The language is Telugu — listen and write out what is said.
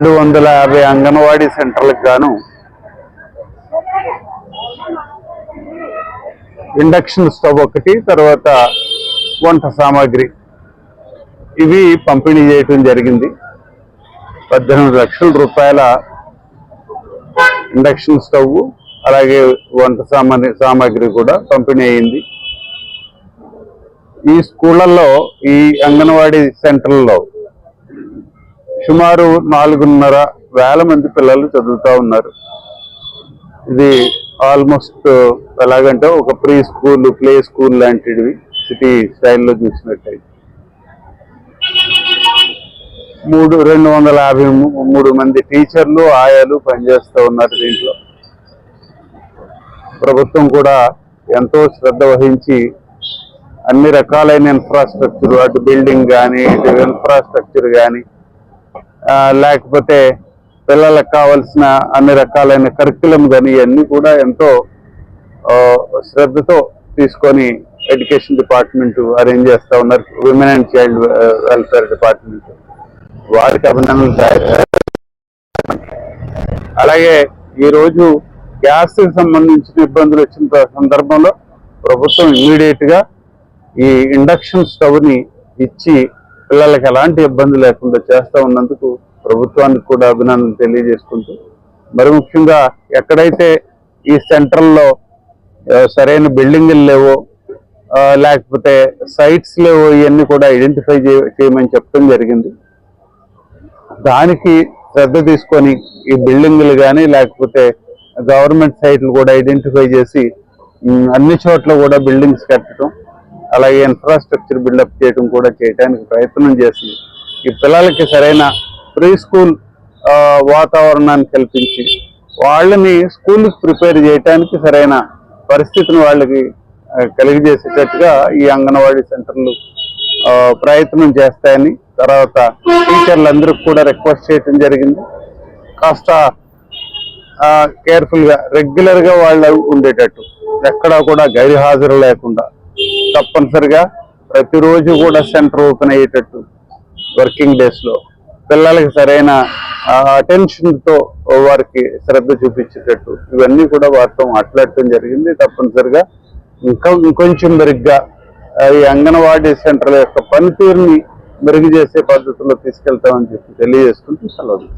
250 అంగన్వాడీ సెంటర్లకు గాను ఇండక్షన్ స్టవ్ ఒకటి, తర్వాత వంట సామాగ్రి ఇవి పంపిణీ చేయటం జరిగింది. 18 లక్షల రూపాయల ఇండక్షన్ స్టవ్ అలాగే వంట సామాగ్రి కూడా పంపిణీ అయింది. ఈ స్కూళ్ళల్లో, ఈ అంగన్వాడీ సెంటర్లలో సుమారు 4,500 మంది పిల్లలు చదువుతూ ఉన్నారు. ఇది ఆల్మోస్ట్ ఎలాగంటే ఒక ప్రీ స్కూల్, ప్లే స్కూల్ లాంటివి సిటీ స్టైల్లో చూసినట్టయితే 253 మంది టీచర్లు, ఆయాలు పనిచేస్తూ ఉన్నారు. దీంట్లో ప్రభుత్వం కూడా ఎంతో శ్రద్ధ వహించి అన్ని రకాలైన ఇన్ఫ్రాస్ట్రక్చర్, అటు బిల్డింగ్ కానీ, ఇటు ఇన్ఫ్రాస్ట్రక్చర్ కానీ, లేకపోతే పిల్లలకు కావాల్సిన అన్ని రకాలైన కరిక్యులం కానీ ఇవన్నీ కూడా ఎంతో శ్రద్ధతో తీసుకొని ఎడ్యుకేషన్ డిపార్ట్మెంట్ అరేంజ్ చేస్తూ ఉన్నారు. Women and child welfare department వారికి అభినందనలు. అలాగే ఈరోజు గ్యాస్కి సంబంధించిన ఇబ్బందులు వచ్చిన సందర్భంలో ప్రభుత్వం ఇమ్మీడియట్ గా ఈ ఇండక్షన్ స్టవ్ని ఇచ్చి పిల్లలకి ఎలాంటి ఇబ్బంది లేకుండా చేస్తూ ఉన్నందుకు ప్రభుత్వానికి కూడా అభినందనలు తెలియజేసుకుంటూ, మరి ముఖ్యంగా ఎక్కడైతే ఈ సెంటర్లో సరైన బిల్డింగులు లేవో, లేకపోతే సైట్స్ లేవో, ఇవన్నీ కూడా ఐడెంటిఫై చేయమని చెప్పడం జరిగింది. దానికి శ్రద్ధ తీసుకొని ఈ బిల్డింగులు కానీ లేకపోతే గవర్నమెంట్ సైట్లు కూడా ఐడెంటిఫై చేసి అన్ని చోట్ల కూడా బిల్డింగ్స్ కట్టడం, అలాగే ఇన్ఫ్రాస్ట్రక్చర్ బిల్డప్ చేయడం కూడా చేయడానికి ప్రయత్నం చేసి ఈ పిల్లలకి సరైన ప్రీ స్కూల్ వాతావరణాన్ని కల్పించి వాళ్ళని స్కూల్కి ప్రిపేర్ చేయడానికి సరైన పరిస్థితిని వాళ్ళకి కలిగజేసేటట్టుగా ఈ అంగన్వాడీ సెంటర్లు ప్రయత్నం చేస్తాయని, తర్వాత టీచర్లందరికీ కూడా రిక్వెస్ట్ చేయడం జరిగింది. కాస్త కేర్ఫుల్గా రెగ్యులర్గా వాళ్ళు ఉండేటట్టు, ఎక్కడా కూడా గైర్హాజరు లేకుండా తప్పనిసరిగా ప్రతిరోజు కూడా సెంటర్ ఓపెన్ అయ్యేటట్టు వర్కింగ్ డేస్లో పిల్లలకి సరైన అటెన్షన్తో వారికి శ్రద్ధ చూపించేటట్టు ఇవన్నీ కూడా వారితో మాట్లాడటం జరిగింది. తప్పనిసరిగా ఇంకొంచెం మెరుగ్గా ఈ అంగన్వాడీ సెంటర్ల యొక్క పనితీరుని మెరుగు చేసే పద్ధతిలో తీసుకెళ్తామని చెప్పి తెలియజేసుకుంటూ సెలవు.